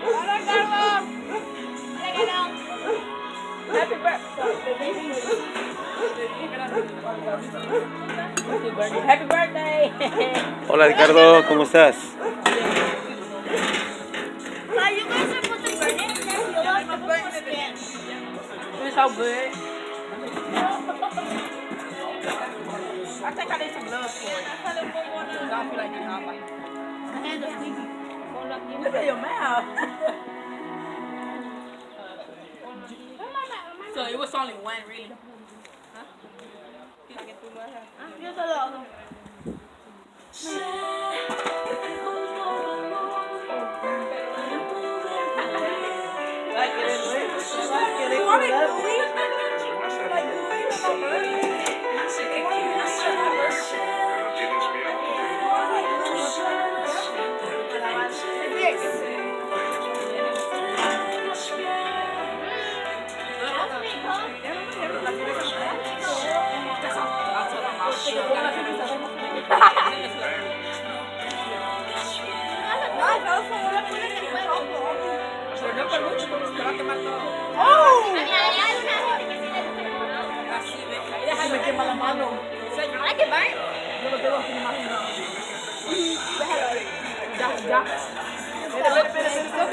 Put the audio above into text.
Hola, Carlos. Happy birthday. Happy birthday. Hola Ricardo, ¿cómo estás? You guys are supposed to burn it. It's so good. I think I need some gloves for it. I don't feel like getting off my hands are sleepy. Look at your mouth. So it was only one, really? Huh? Just a little. Me quema la mano. ¿Hay que ver? Yo lo tengo aquí en la mano. Déjalo ahí. Ya. Espera.